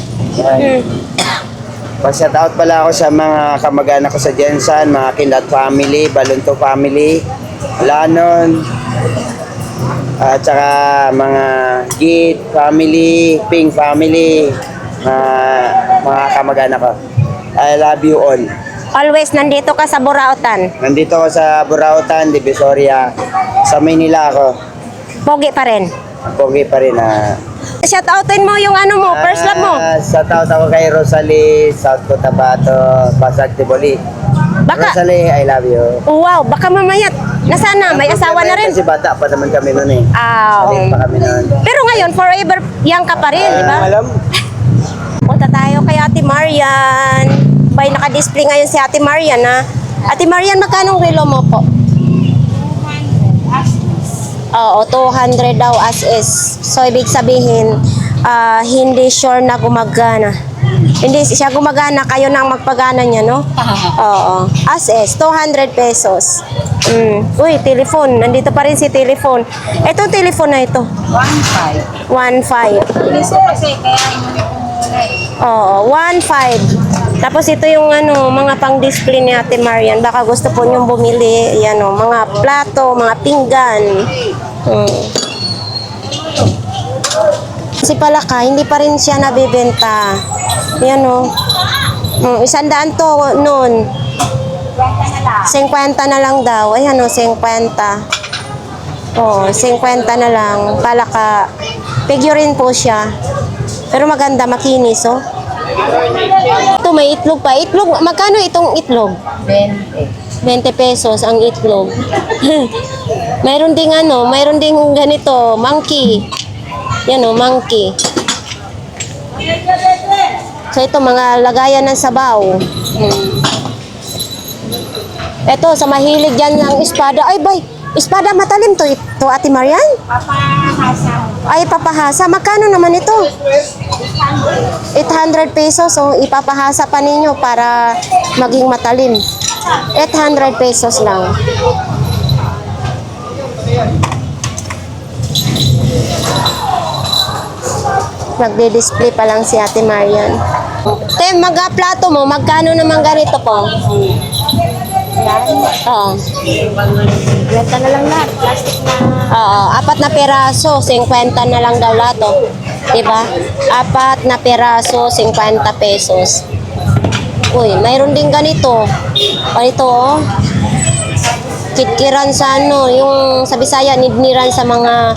Pa-shout out pala ako sa mga kamag-anak ko sa Jensen, mga Kindat family, Balunto family, Lanon, at saka mga Git family, Ping family, mga kamag-anak ko. I love you all. Always nandito ka sa Burautan. Nandito ako sa Burautan, Divisoria. Sa Maynila ako. Pogi pa rin. Pogi pa rin ah. Shout outin mo yung ano mo, first love mo. Shout out ako kay Rosalie, South Cotabato, Pasag Tiboli. Baka, Rosalie, I love you. wow, baka mamaya, nasaan na, may asawa na rin. Kasi bata pa naman kami noon eh. Balik pa kami noon. Pero ngayon, forever young ka pa rin, di ba? Alam? Punta tayo kay Ate Marian. Bay, naka-display ngayon si Ate Marian, ha? Ate Marian, magkano relo mo po? 200 daw as is. So, ibig sabihin, hindi sure na gumagana. Hindi siya gumagana, kayo na ang magpagana niya, no? Oo. As is, 200 pesos. Uy, telephone. Nandito pa rin si telephone. Ito, telephone na ito. 1.5. 1.5. Oo, 1.5. Tapos ito yung ano, mga pang-display ni Ate Marian. Baka gusto po niyong bumili. Yan o, mga plato, mga pinggan. Si Palaka, hindi pa rin siya nabibenta. Yan o. 100 to noon. 50 na lang daw. Ayan o, 50. Oo, 50 na lang. Palaka. Figurine po siya. Pero maganda, makinis, oh. Ito, may itlog pa. Itlog, magkano itong itlog? 20 pesos ang itlog. mayroon ding ganito, monkey. Yan oh, monkey. So ito, mga lagayan ng sabaw. Ito, sa mahilig yan ng espada. Ay, bay, espada matalim to, Ate Marian? Ay, papahasa. Magkano naman ito? 800 pesos. So, ipapahasa pa ninyo para maging matalim. 800 pesos lang. Magde-display pa lang si Ate Marian. Te, plato mo, magkano naman ganito po? Oo. Benta na lang lahat. Plastic na. Oo, 4 na peraso, 50 na lang daw lahat, oh. Diba? 4 na peraso, 50 pesos. Uy, mayroon din ganito. Ganito, oh. Kitkiran sa ano, yung sa Bisaya, nidniran sa mga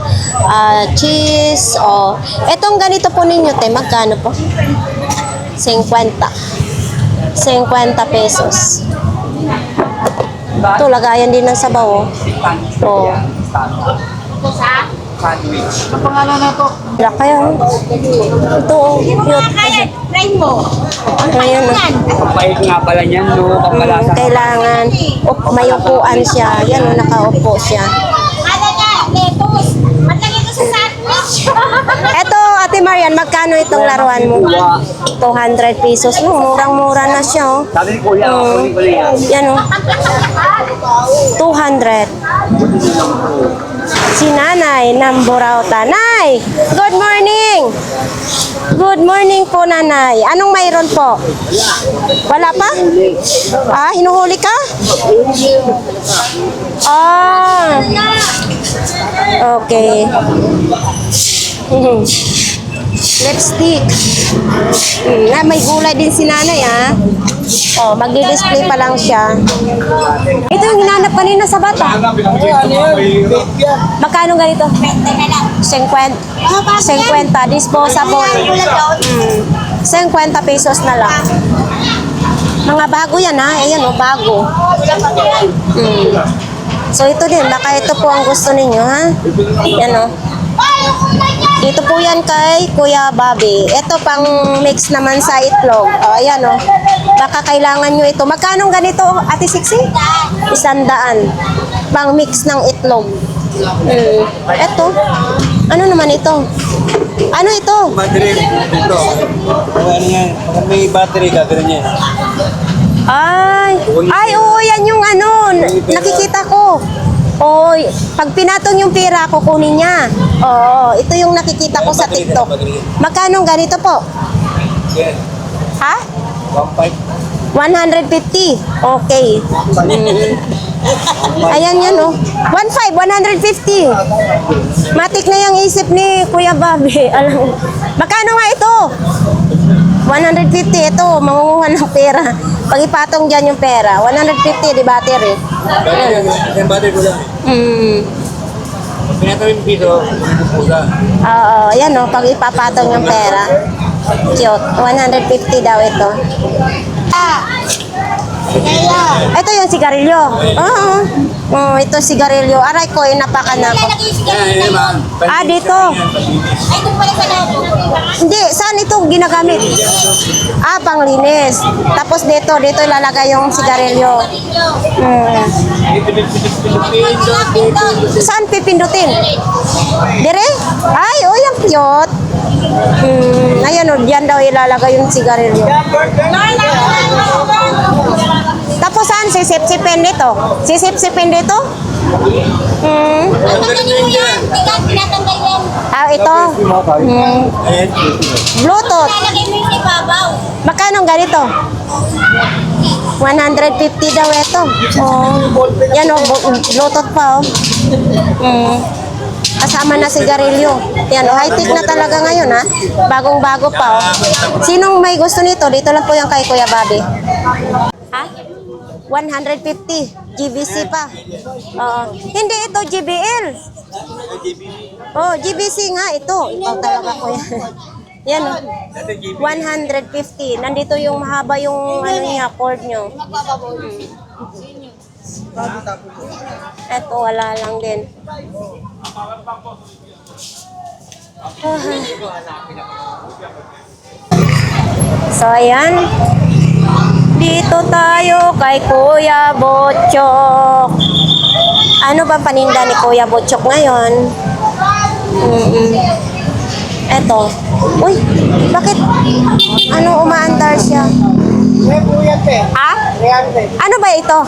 cheese, oh. Etong ganito po ninyo, te, magkano po? 50. 50 pesos. Ito, lagayan din ng sabaw, oh. Oh. Wala kaya, oh. Ito, oh. Cute. Try mo. Ngayon, oh. Kapait nga pala niyan, no? Pampalasa. Kailangan may upuan siya. Yan, oh, nakaupo siya. Ano nga, lettuce. Matlagay ko sa sandwich. Eto, Ate Marian, magkano itong laruan mo? 200 pesos. No, murang-mura na siya, oh. Sabi ni Kuya, kunin ko yan. Yan, oh. 200. Si Nanay ng Burauta. Nay, good morning. Good morning po, Nanay. Anong mayroon po? Wala pa? Ah, hinuhuli ka? Ah. Okay. Lipstick. May gulay din si Nanay, ah. Oh, magdi-display pa lang siya. Ito yung hinanap kanina sa bata. Magkano ganito? 50. 50. Disposable. 50 pesos na lang. Mga bago yan, ha? Ayan, oh, bago. So, ito din. Baka ito po ang gusto ninyo, ha? Yan, oh. Dito po yan kay Kuya Bobby. Ito pang mix naman sa itlog. O, ayan, o. Baka kailangan nyo ito. Magkano ganito, Ate Sixi? 100. Pang mix ng itlog. Ito. Ano naman ito? Ano ito? Battery. Ito. Ano yan? Pag may battery, gagawin niya. Ay, oo, yan yung ano. Nakikita ko. Oh, pag pinatong yung pera, kukunin niya. Oo, ito yung nakikita ko sa TikTok. Magkano ganito po? Yes. Ha? 1.5. 150. Okay. Ayan yan, oh. 1.5, 150. Matik na yung isip ni Kuya Bobby. Alam. Magkano nga ito? 150. Ito, mangunguha ng pera. Pag ipatong dyan yung pera, 150, di battery. Yung battery ko lang. Pinatawin yung piso, pusa. Oo, yan, oh. Pag ipapatong yung pera. Cute. 150 daw ito. Ito yung sigarilyo. Oo. Oh, ito sigarilyo. Aray ko, inapakan na ako. Dito. Ay, doon pala sa labo. Hindi, saan ito ginagamit? Panglinis. Tapos dito ilalagay yung sigarilyo. Saan pipindutin? Dire? Ay, oh, yung cute. Ayan, oh, diyan daw ilalagay yung sigarilyo. Tapos saan sisip-sipin dito? Sisip-sipin dito? Tanggalin mo yan. Tingnan, tinatanggal yan. Ito. Bluetooth. Lalagay mo yung ibabaw. Magkano ganito? 150 daw ito. Oh. Yan, oh, Bluetooth pa, oh. Kasama na sigarilyo. Yan, oh, high-tech na talaga ngayon, ha? Bagong-bago pa, oh. Sinong may gusto nito? Dito lang po yung kay Kuya Bobby. Ha? 150. GBC pa. Oo. Hindi ito, GBL. Oh, GBC nga ito. Ikaw talaga ko yan. Yan, oh. 150. Nandito yung mahaba yung ano niya, cord nyo. Eto, wala lang din. So, ayan. Dito tayo kay Kuya Botchok. Ano ba paninda ni Kuya Botchok ngayon? Eto. Uy, bakit? Ano, umaandar siya? Ano ba ito?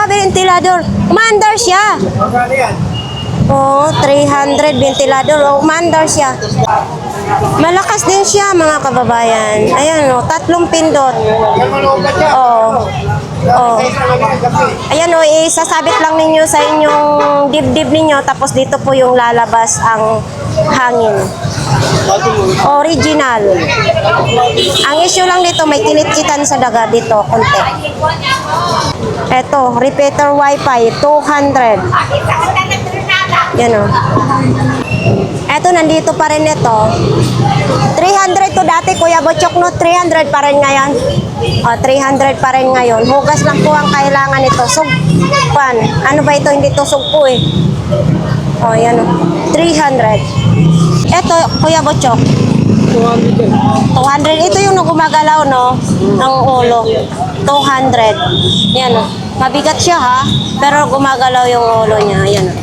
Ventilador. Umaandar siya. Oh, 300 ventilador. Oh, umaandar siya. Malakas din siya, mga kababayan. Ayan, oh, 3 pindot. Oh. Oh. Ayan, oh, isasabit lang ninyo sa inyong dibdib ninyo, tapos dito po yung lalabas ang hangin. Original. Ang issue lang dito, may kinit-kitan sa daga dito, konti. Eto, repeater wifi, 200. Yan o. Eto, nandito pa rin ito. 300 to dati, Kuya Butchok, no? 300 pa rin ngayon. O, 300 pa rin ngayon. Hugas lang po ang kailangan nito. Sugpan. Ano ba ito? Hindi to sugpo eh. O, yan o. 300. Eto, Kuya Butchok. 200. Ito yung gumagalaw, no? Ang ulo. 200. Yan o. Mabigat siya, ha? Pero gumagalaw yung ulo niya. Yan o.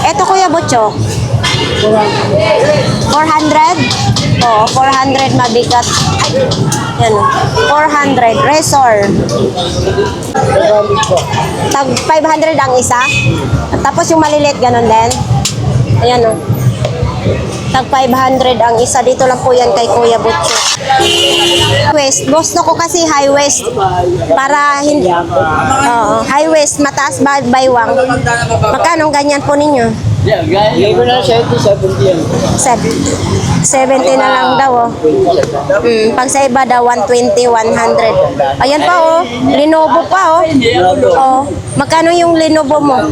Eto, Kuya Butchok. 400? Oo, 400 mabigat. Yan o. 400. Razor. Tag 500 ang isa. Tapos yung maliliit, ganun din. Ayan o. Tag 500 ang isa. Dito lang po yan kay Kuya Butcho. Waist. Gusto ko kasi high waist. Para hindi... Oo, high waist. Mataas ba baywang? Magkano ganyan po ninyo? Bigay ko na 70 yan. 70 na lang daw, oh. Pag sa iba daw, 120, 100. Ayan pa, oh. Lenovo pa, oh. Oh. Magkano yung Lenovo mo?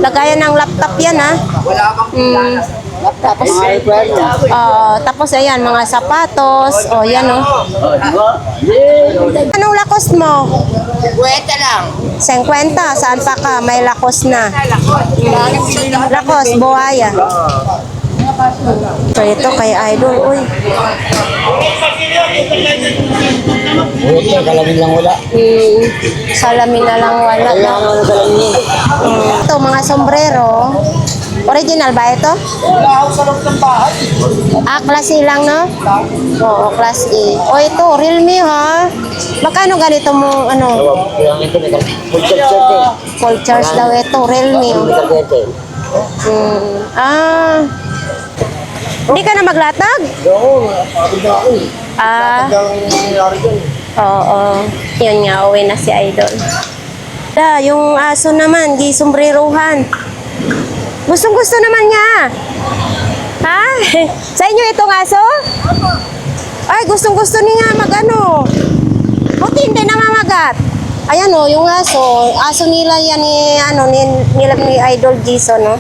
Lagayan ng laptop yan, ha? Tapos, tapos ayan, mga sapatos. Oh, yan, oh. Anong lakos mo? 50 lang. 50. Saan pa ka? May lakos na. Lakos, buhaya. So, ito kay Idol. Uy. Kalamin lang wala. Salamin na lang wala. No? Ito, mga sombrero. Original ba ito? Ah, class E lang, no? Oo, class E. O, ito, Realme, ha? Magkano ganito mo, ano? Full charge daw ito, Realme. Ah. Hindi ka na maglatag? Ah. Oo. Yun nga, uwi na si Idol. Yung aso naman, di sombreruhan. Gustong-gusto naman niya. Ha? Sa inyo itong aso? Ay, gustong-gusto niya mag-ano. Buti hindi nangangagat. Ayan o, yung aso. Aso nila yan ni Idol Jason, no?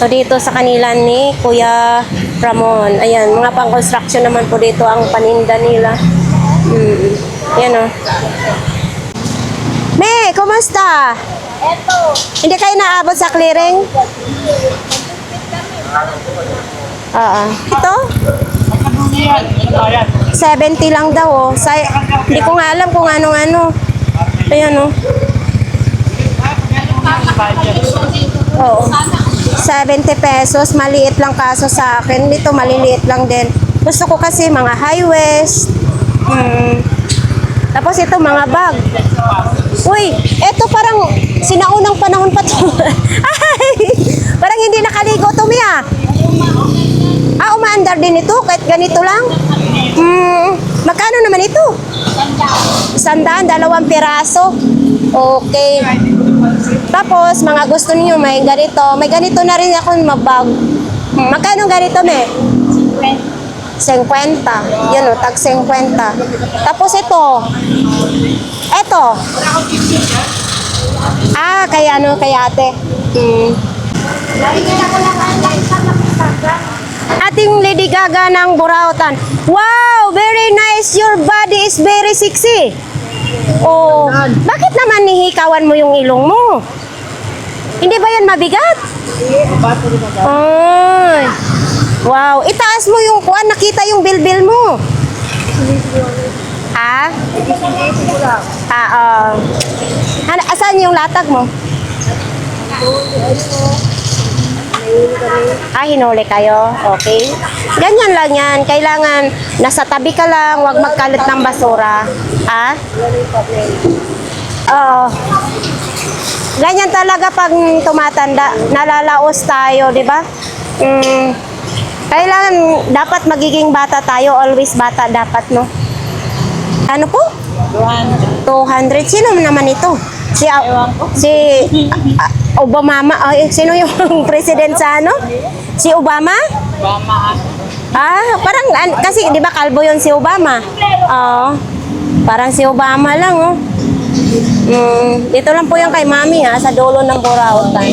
So, dito sa kanila ni Kuya Ramon. Ayan, mga pang-construction naman po dito ang paninda nila. Yan o. Me, kumusta? Eto. Hindi kayo naabot sa clearing? Oo. Ito? 70 lang daw, oh. Hindi ko nga alam kung ano-ano. Ayan, oh. Oo. 70 pesos. Maliit lang kaso sa akin. Dito, maliliit lang din. Gusto ko kasi mga high waist. Tapos ito, mga bag. Uy, ito parang sinaunang panahon pa to. Ay, parang hindi nakaligo to, Mia. Ah, umaandar din ito kahit ganito lang. Magkano naman ito? 100, 2 piraso. Okay. Tapos, mga gusto niyo may ganito. May ganito na rin ako mabag. Magkano ganito, me? 50. Yan o, tag 50. Tapos ito. Ito. Ah, kaya ano, kaya ate. Ating Lady Gaga ng Burautan. Wow, very nice. Your body is very sexy. Oh, bakit naman nihikawan mo yung ilong mo? Hindi ba yan mabigat? Ay. Wow, itaas mo yung kuan, nakita yung bilbil mo. Ha? Asan yung latag mo? Hinuli kayo? Okay. Ganyan lang yan. Kailangan nasa tabi ka lang, huwag magkalat ng basura. Oo. Ganyan talaga pag tumatanda. Nalalaos tayo, di ba? Kailangan, dapat magiging bata tayo. Always bata dapat, no? Ano po? 200. Sino naman ito? Si Obama. Sino yung president sa ano? Si Obama? Parang, kasi di ba kalbo yun si Obama? Oo. Parang si Obama lang, oh. Dito lang po yung kay Mami, ha, sa dulo ng Burautan.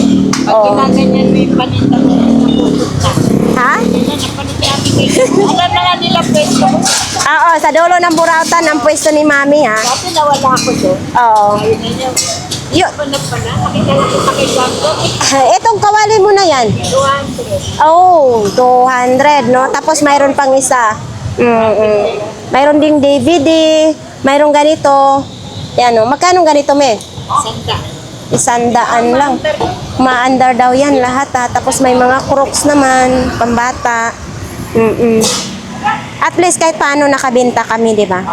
Oh. Ginaganyan mo yung paninda mo na pupunta. Ha? Ganyan ang paninda kayo. Alam na nga nila pwesto mo. Oo, sa dulo ng Burautan ang pwesto ni Mami, ha? Dati nawala ako doon. Oo. Ayun na yun. Panap pa na. Nakita lang kita kay Bangko. Itong kawali mo na yan. 200. Oh, 200, no? Tapos mayroon pang isa. Mayroon ding DVD. Mayroon ganito. Yan, no? Magkano ganito, me? Sanda. 100 lang. Maandar daw yan lahat, ha? Tapos may mga crooks naman, pambata. At least kahit paano nakabenta kami, di ba?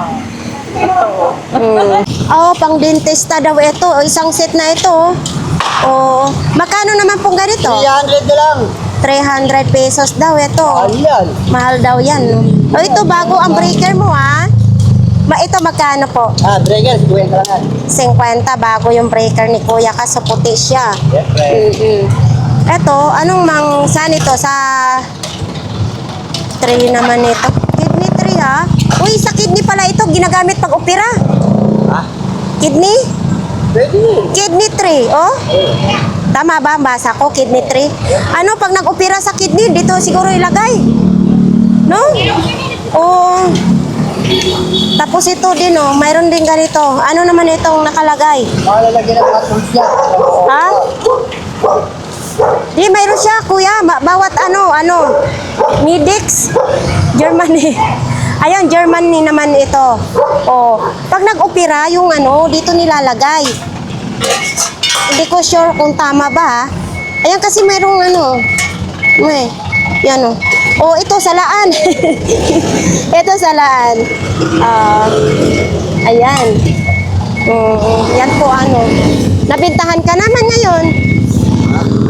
Oh, pang dentista daw ito. Isang set na ito. Oh, magkano naman pong ganito? 300 na lang. 300 pesos daw ito. Yan. Mahal daw yan. Oh, ito bago ang breaker mo, ha? Ito magkano po? Breaker, 50 lang yan. 50 bago yung breaker ni Kuya kasi puti siya. Ito, anong saan ito? Sa tray naman ito. Kidney tray, ha? Uy, sa kidney pala ito, ginagamit pag opera. Kidney? Pwede. Kidney tray, oh? Tama ba ang basa ko, kidney tray? Ano, pag nag-opera sa kidney, dito siguro ilagay. No? Oh. Tapos ito din, oh, mayroon din ganito. Ano naman itong nakalagay? Malalagyan ng mga tools yan. Ha? Di, mayroon siya, kuya. Bawat ano, Midix, Germany. Ayan, Germany naman ito. Oh, pag nag-opera, yung dito nilalagay. Hindi ko sure kung tama ba, ha? Ayan, kasi mayroong yan, oh. Oh, ito, salaan. Ito, salaan. Ayan. Yan po, Nabintahan ka naman ngayon.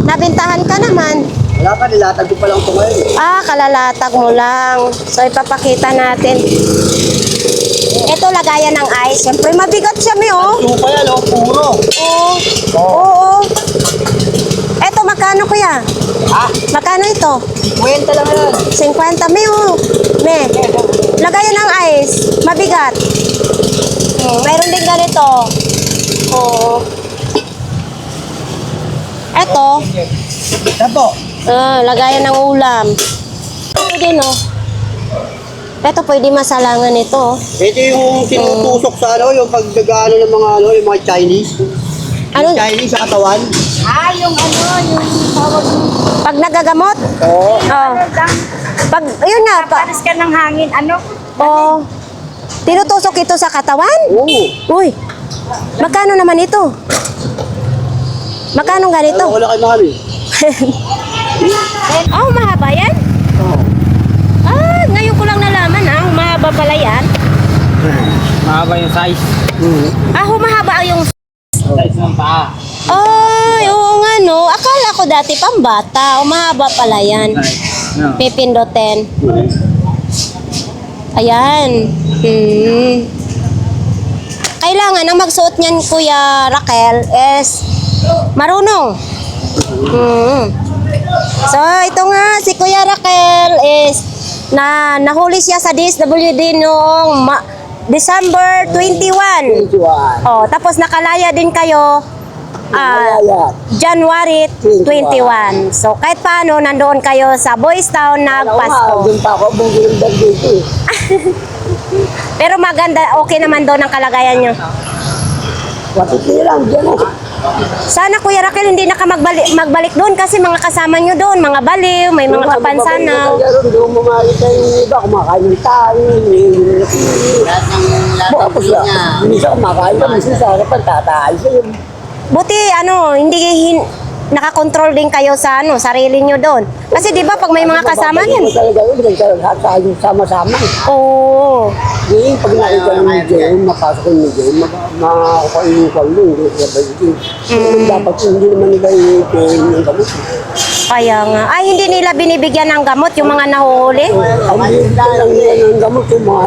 Nabintahan ka naman. Wala pa, nilatag ko pa lang ito ngayon. Kalalatag mo lang. So, ipapakita natin. Ito, lagayan ng ice. Siyempre, mabigat siya, oh. Ito pa yan, puro. Oo. Ito, magkano, kuya? Magkano ito? 50 lang yan. 50, oh. Lagayan ng ice. Mabigat. Mayroon din ganito. Oo. Ito. Ito po. Lagayan ng ulam. Ito din, oh. Ito, pwede masalangan ito. Ito yung tinutusok sa yung pagdagano ng mga yung mga Chinese. Ano? Chinese sa katawan. Yung tawag mo. Pag nagagamot? Oo. Pag, yun nga. Papalis ka ng hangin. Oh. Tinutusok ito sa katawan? Oo. Uy. Magkano naman ito? Magkano ganito? Wala kayo mahal eh. Mahaba yan? Ngayon ko lang nalaman, mahaba pala yan. Mahaba yung size. Mahaba yung... Size ng paa. Ay, oo nga, no. Akala ko dati pambata. Mahaba pala yan. No. Pipindutin. Ayan. Kailangan ang magsuot niyan, Kuya Raquel, is marunong. So, ito nga, si Kuya Raquel is nahuli siya sa DSWD noong December 21. Oh, tapos nakalaya din kayo January 21. So, kahit paano, nandoon kayo sa Boys Town nagpasko. Doon pa ako, bungulong bag dito eh. Pero maganda, okay naman doon ang kalagayan nyo. Matiti lang dyan eh. Sana, Kuya Raquel, hindi na ka magbalik doon kasi mga kasama nyo doon, mga baliw, may mga kapansanaw. Doon mo makikita yung iba, kumakain ng tayo. Lahat ng niya. Minsan kumakain ka, minsan sa harapan, tatay sa'yo. Buti, hindi nakakontrol din kayo sa sarili nyo doon. Kasi di ba pag may mga kasama yan? Talaga yun, sama-sama. Oo. Ngayon, pag nakita ng medium, napasok yung medium, makakainin ko yun, hindi siya balikin. Dapat hindi naman nila yung gamot. Kaya nga. Ay, hindi nila binibigyan ng gamot yung mga nahuhuli? Ang hindi lang nila ng gamot, yung mga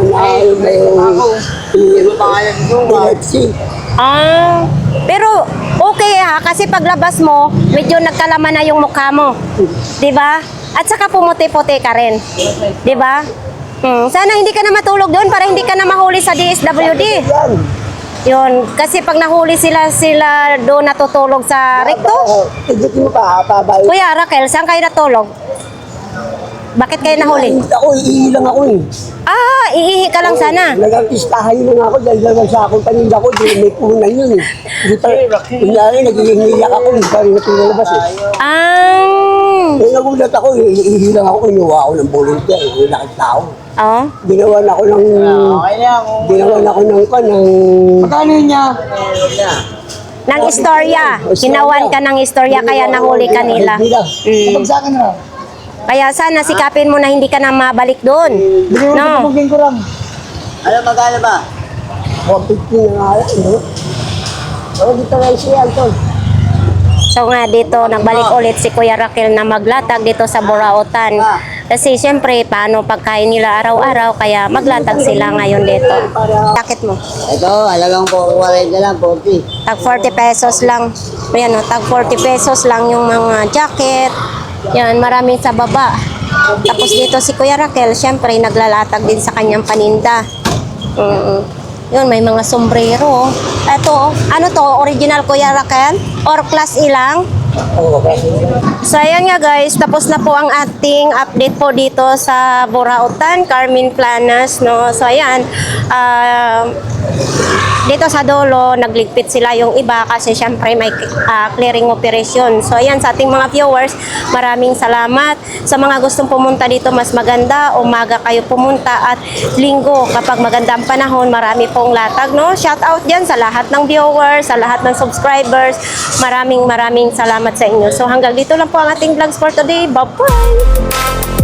epilepsy. Pero okay, kasi paglabas mo, medyo nagkalaman na yung mukha mo. Di ba? At saka pumuti-puti ka rin. Di ba? Sana hindi ka na matulog doon para hindi ka na mahuli sa DSWD. Yan. Yun, kasi pag nahuli sila doon natutulog sa rekto. Tigit mo pa, pabay. Kuya Raquel, saan kayo natulog? Bakit kayo nahuli? Ako, iilang ako eh. Ah, iihi ka lang sana. Nag-artistahan na nga ako dahil dalawang sakong paninda ko, di may punan yun eh. Hindi pa, kunyari, nag-iiyak ako, hindi pa rin natinalabas eh. Eh, nagulat ako, iilang ako, inuwa ako ng volunteer, yung lakit tao. Oh. Ginawa na ako ng, magkano niya? Nang istorya. Ginawan ka ng istorya kaya nahuli ka nila. Sa akin na. Kaya sana sikapin mo na hindi ka na mabalik doon. No? Ano, magkano ba? 150 na nga lang, no? Dito na siya, Anton. So nga dito, nagbalik ulit si Kuya Raquel na maglatag dito sa Burautan. Kasi siyempre, paano pagkain nila araw-araw, kaya maglatag sila ngayon dito. Jacket mo. Ito, halagang 40 lang, 40. Tag 40 pesos lang. Ayan o, tag 40 pesos lang yung mga jacket. Yan, maraming sa baba. Tapos dito si Kuya Raquel, siyempre naglalatag din sa kanyang paninda. Yun, may mga sombrero. Ito, ano to? Original Kuya Raquel? Or class E lang? So ayan nga guys, tapos na po ang ating update po dito sa Burautan, Carmen Planas, no? So ayan, dito sa dulo, nagligpit sila yung iba kasi syempre may clearing operation. So ayan, sa ating mga viewers, maraming salamat. Sa mga gustong pumunta dito, mas maganda, umaga kayo pumunta at linggo kapag maganda ang panahon, marami pong latag, no? Shout out dyan sa lahat ng viewers, sa lahat ng subscribers. Maraming salamat sa inyo. So hanggang dito lang po ang ating vlogs for today. Bye-bye!